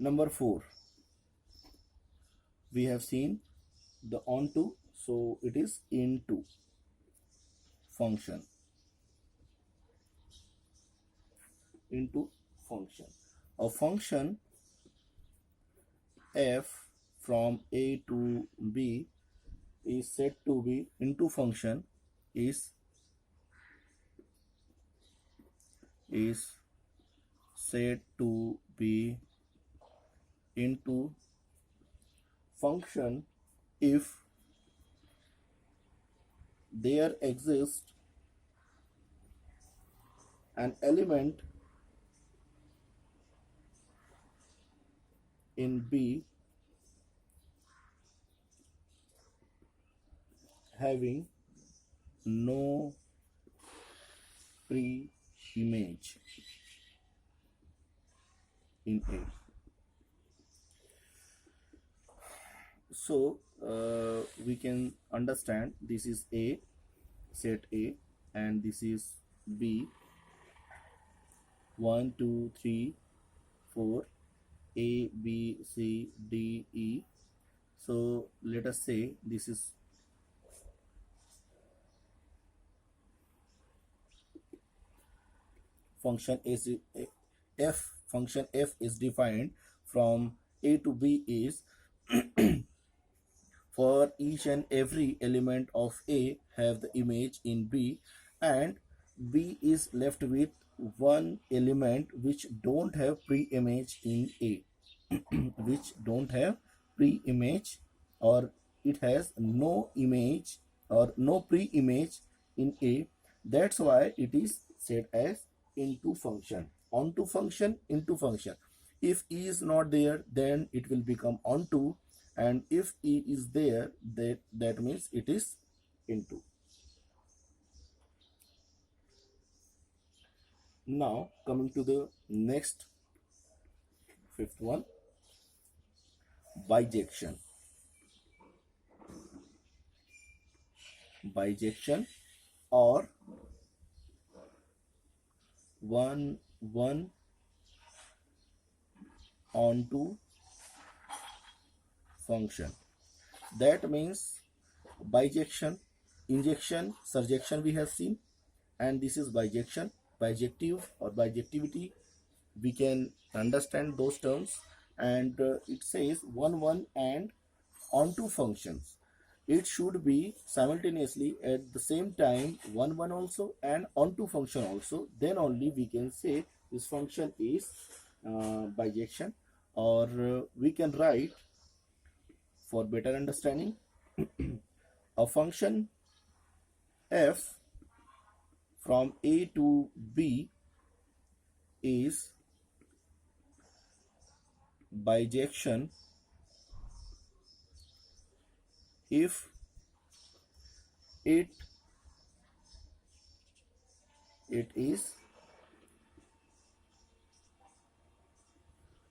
Number 4, we have seen the onto, so it is into function. Into function. A function f from a to b is said to be into function is said to be into function if there exists an element in B having no pre-image in A. So we can understand this is A, set A, and this is B. 1, 2, 3, 4, A, B, C, D, E. So let us say this is function f. Function f is defined from A to B is for each and every element of A have the image in B, and B is left with one element which don't have pre-image in A which don't have pre-image, or it has no image or no pre-image in A. That's why it is said as into function. Onto function, into function. If E is not there, then it will become onto, and if E is there, that means it is into. Now coming to the next, fifth one, bijection. Bijection, or one onto function. That means bijection, injection, surjection we have seen, and this is bijection, bijective or bijectivity. We can understand those terms, and it says one and onto functions. It should be simultaneously at the same time one also and onto function also. Then only we can say this function is bijection, or we can write for better understanding a function f from A to B is bijection if it is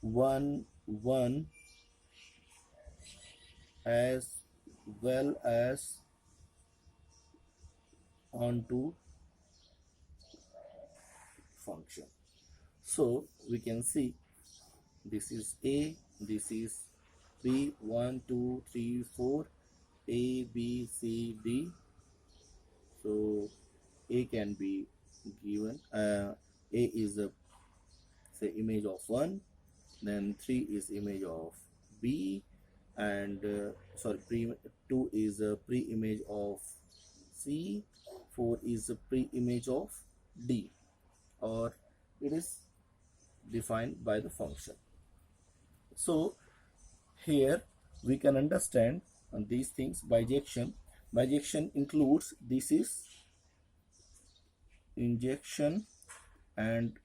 one as well as onto function. So we can see this is A, this is B, 1, 2, 3, 4, A, B, C, D. So A can be given, A is a say image of 1, then 3 is image of B, and 2 is a pre-image of C, 4 is a pre-image of D, or it is defined by the function. So here we can understand these things. Bijection includes, this is injection and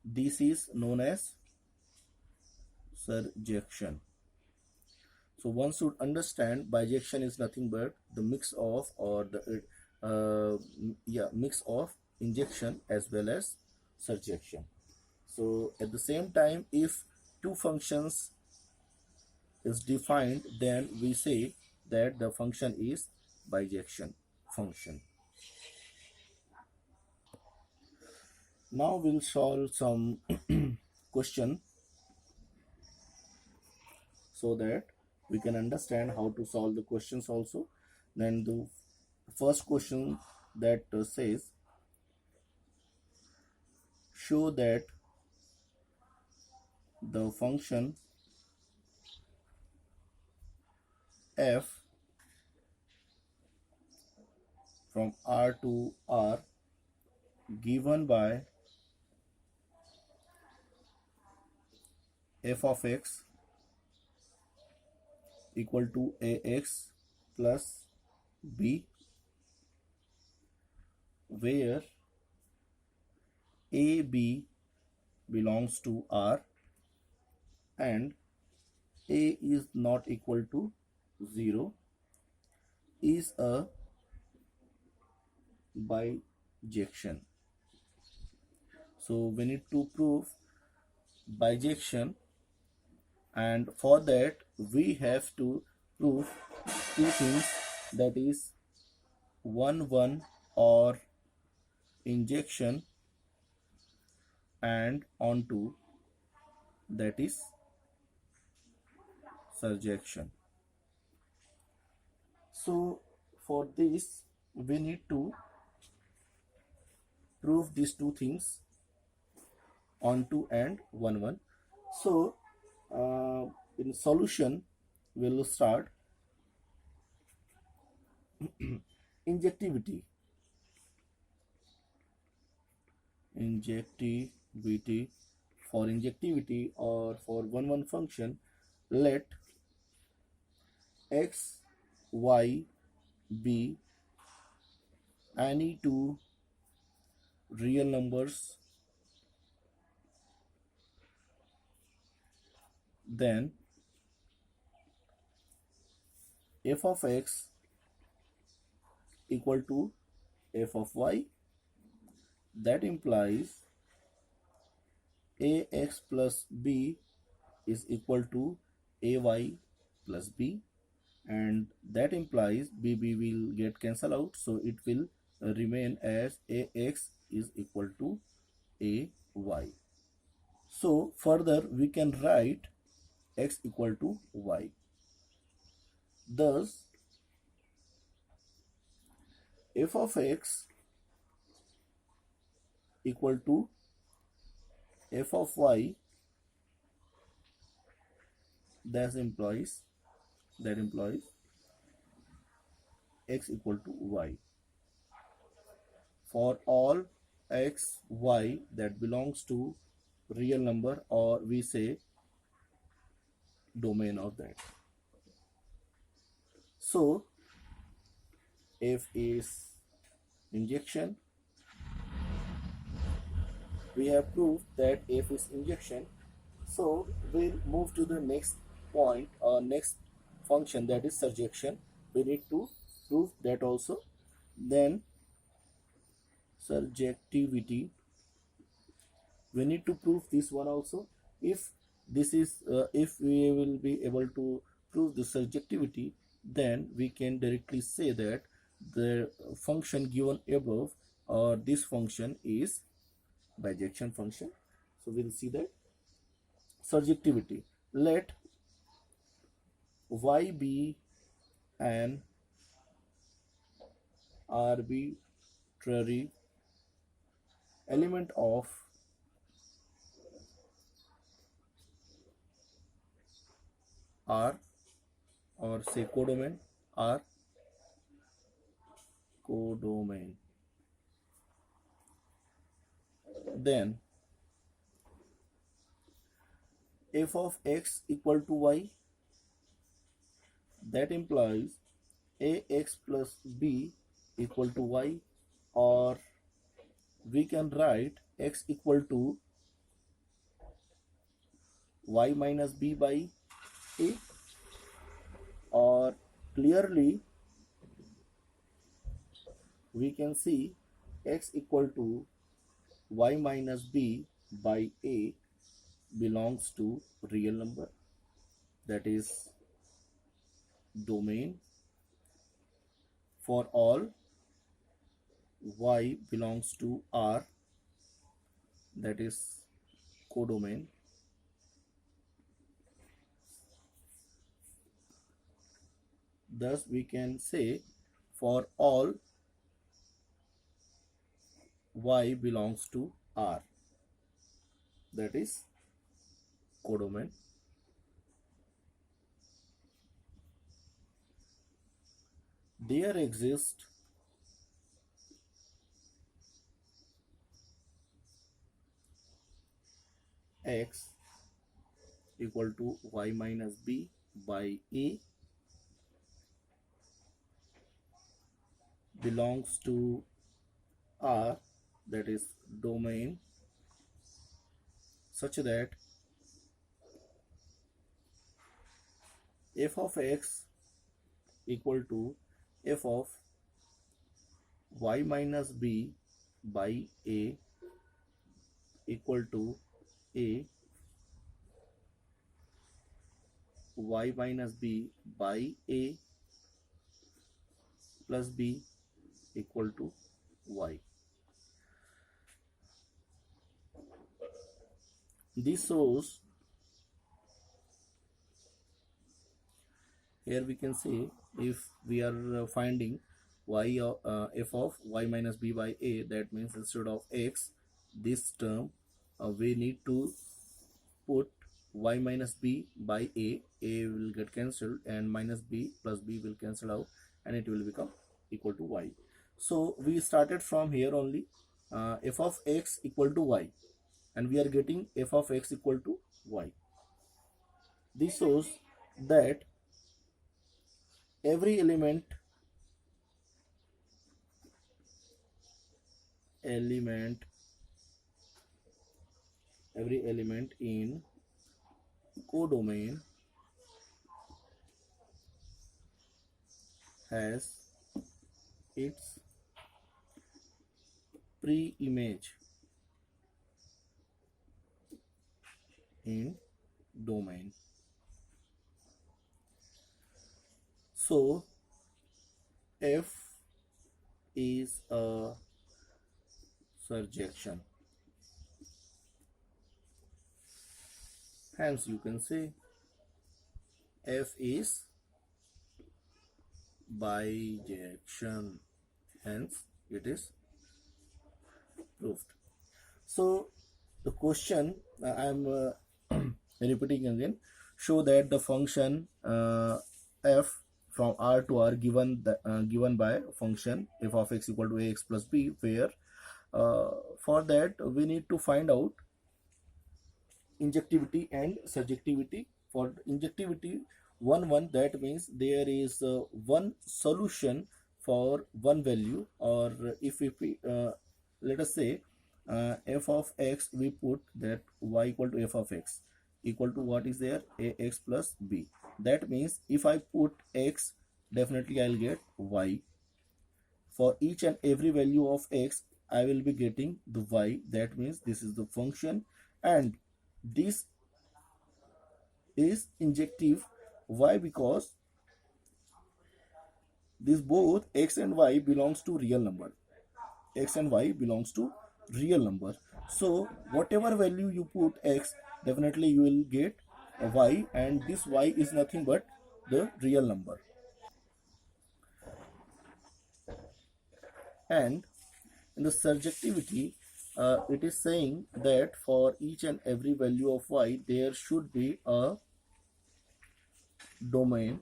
this is known as surjection. So one should understand bijection is nothing but the mix of, or the mix of injection as well as surjection. So at the same time, if two functions is defined, then we say that the function is bijection function. Now we'll solve some question so that we can understand how to solve the questions also. Then the first question that says, show that the function f from R to R given by f of x equal to ax plus b, where a b belongs to R and a is not equal to 0, is a bijection. So we need to prove bijection, and for that we have to prove two things, that is 1 or injection and onto, that is surjection. So for this we need to prove these two things, onto and 1. So in solution we'll start. injectivity injectivity for injectivity or for 1 function, let x y be any two real numbers, then f of x equal to f of y. That implies ax plus b is equal to ay plus b, and that implies bb will get cancelled out, so it will remain as ax is equal to ay. So further we can write x equal to y. Thus f of x equal to f of y, that implies x equal to y for all x y that belongs to real number, or we say domain of that. So f is injection. We have proved that f is injection. So we'll move to the next point or next function, that is surjection. We need to prove that also. Then surjectivity, we need to prove this one also. If this is if we will be able to prove the surjectivity, then we can directly say that the function given above or this function is bijection function. So we'll see that surjectivity, let y be an arbitrary element of R, or say codomain R, codomain. Then f of x equal to y, that implies ax plus b equal to y, or we can write x equal to y minus b by a, or clearly we can see x equal to y minus b by a belongs to real number, that is domain for all y belongs to R, that is codomain. Thus we can say for all y belongs to R, that is codomain, there exists x equal to y minus b by a belongs to R, that is domain, such that f of x equal to f of y minus b by a equal to a y minus b by a plus b equal to y. This shows, here we can say, if we are finding y f of y minus b by a, that means instead of x, this term, we need to put y minus b by a will get cancelled and minus b plus b will cancel out and it will become equal to y. So we started from here only, f of x equal to y, and we are getting f of x equal to y. This shows that every element in codomain has its pre-image in domain. So F is a surjection. Hence you can say F is bijection. Hence it is proved. So the question I am repeating again. Show that the function f from R to R given by function f of x equal to ax plus b, where for that we need to find out injectivity and surjectivity. For injectivity, one, that means there is one solution for one value, or if we let us say f of x, we put that y equal to f of x equal to what is there, ax plus b. That means if I put x, definitely I'll get y. For each and every value of x, I will be getting the y. That means this is the function, and this is injective. Why? Because this both x and y belongs to real number. X and y belongs to real number. So whatever value you put x, definitely you will get a y, and this y is nothing but the real number. And in the surjectivity, it is saying that for each and every value of y, there should be a domain.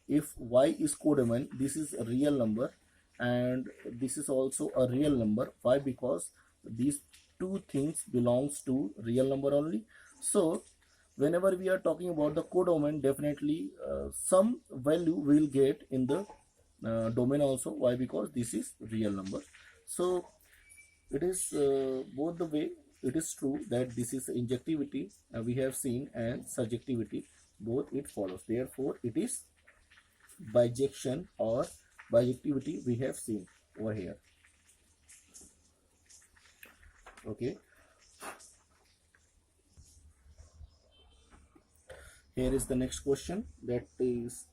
If y is codomain, this is a real number and this is also a real number. Why? Because these two things belongs to real number only. So whenever we are talking about the codomain, definitely some value will get in the domain also. Why? Because this is real number. So it is both the way. It is true that this is injectivity we have seen, and surjectivity, both it follows. Therefore it is bijection or bijectivity we have seen over here. Okay, here is the next question, that is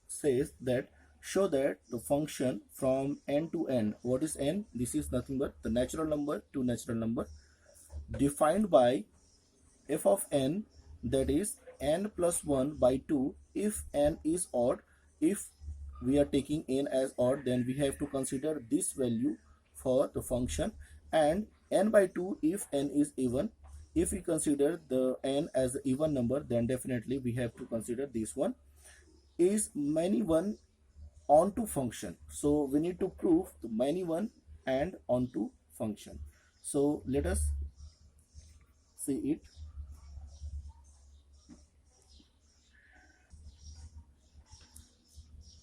says that show that the function from n to n. What is n? This is nothing but the natural number to natural number defined by f of n, that is n plus 1 by 2 if n is odd, if we are taking n as odd, then we have to consider this value for the function, and n by 2 if n is even. If we consider the n as an even number, then definitely we have to consider this one is many one onto function. So we need to prove the many one and onto function. So let us see it.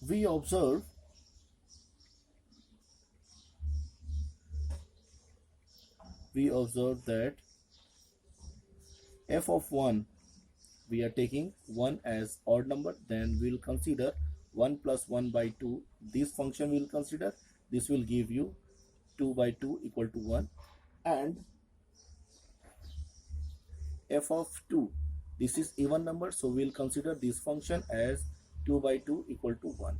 We observe that f of 1, we are taking 1 as odd number, then we'll consider 1 plus 1 by 2. This function we'll consider. This will give you 2 by 2 equal to 1. And f of 2, this is even number, so we'll consider this function as 2 by 2 equal to 1.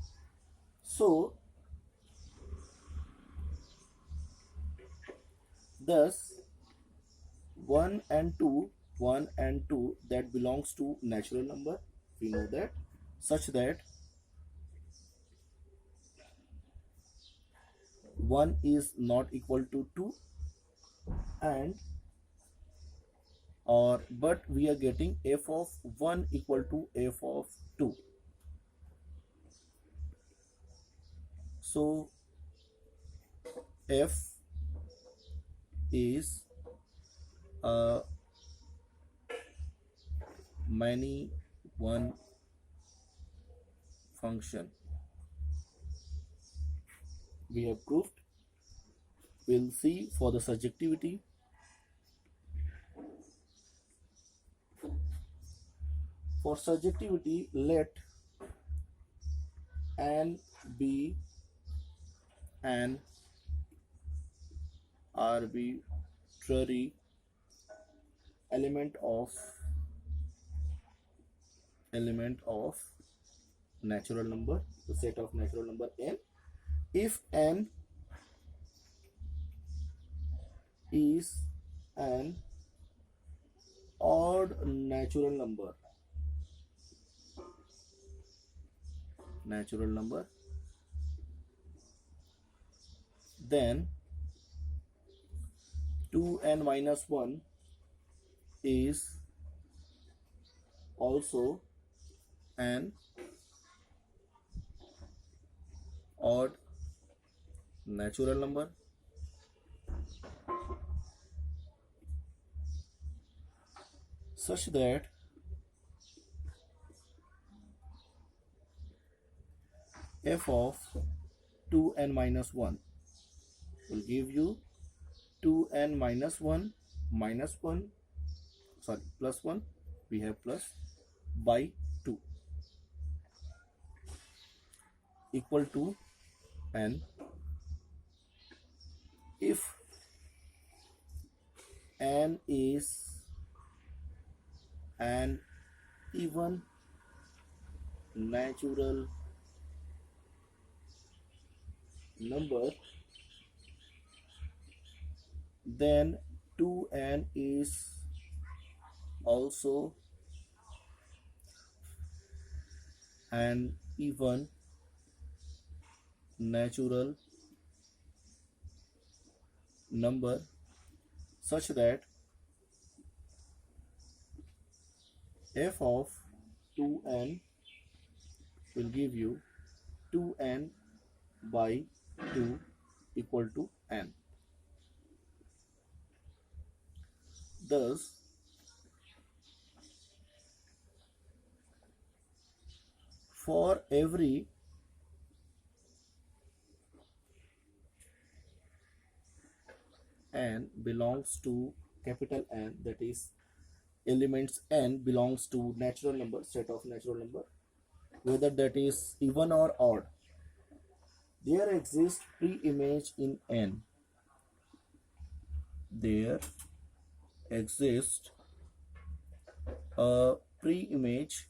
So thus 1 and 2, 1 and 2, that belongs to natural number, we know that, such that 1 is not equal to 2, and or but we are getting f of 1 equal to f of 2. So f is a many one function. We have proved. We'll see for the surjectivity. For surjectivity, let n be an arbitrary element of natural number, the set of natural number n. If n is an odd natural number, then 2n minus 1 is also an odd natural number. Such that f of 2n minus 1 will give you 2n minus 1 minus 1, sorry, plus 1, we have plus, by 2 equal to n. If n is an even natural number, then 2n is also an even natural number, such that f of 2n will give you 2n by 2 equal to n. Thus for every n belongs to capital N, that is elements n belongs to natural number, set of natural number, whether that is even or odd, there exists pre-image in n. There exists a pre-image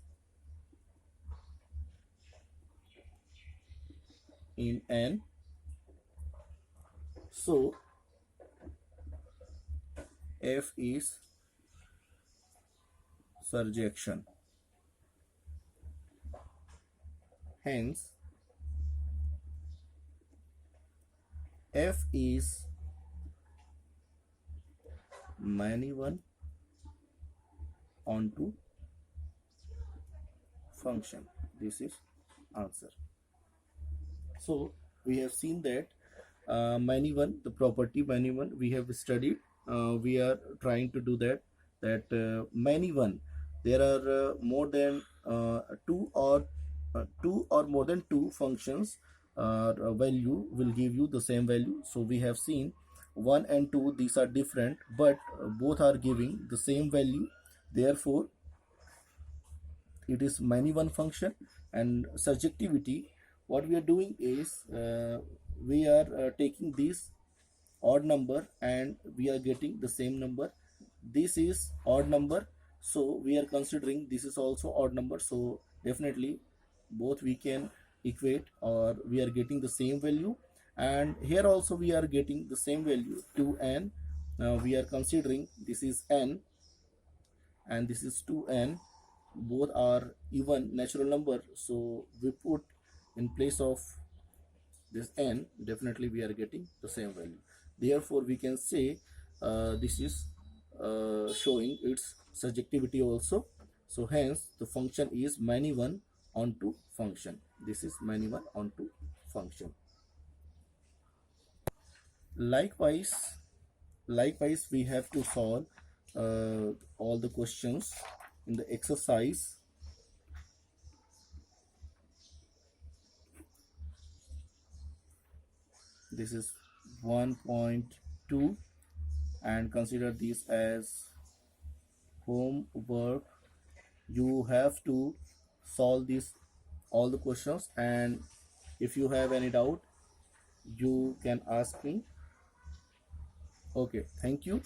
in n. So f is surjection. Hence f is many one onto function. This is answer. So we have seen that many one, the property many one we have studied. We are trying to do that many one, there are two or more than two functions, value will give you the same value. So we have seen 1 and 2, these are different, but both are giving the same value. Therefore it is many one function. And surjectivity, what we are doing is we are taking this odd number and we are getting the same number. This is odd number, so we are considering this is also odd number. So definitely both we can equate, or we are getting the same value. And here also we are getting the same value, 2n. Now we are considering this is n and this is 2n. Both are even natural number, so we put in place of this n, definitely we are getting the same value. Therefore we can say this is showing its surjectivity also. So hence the function is many one onto function. This is many one onto function. Likewise we have to solve all the questions in the exercise. This is 1.2 and consider this as homework. You have to solve this all the questions, and if you have any doubt you can ask me. Okay, thank you.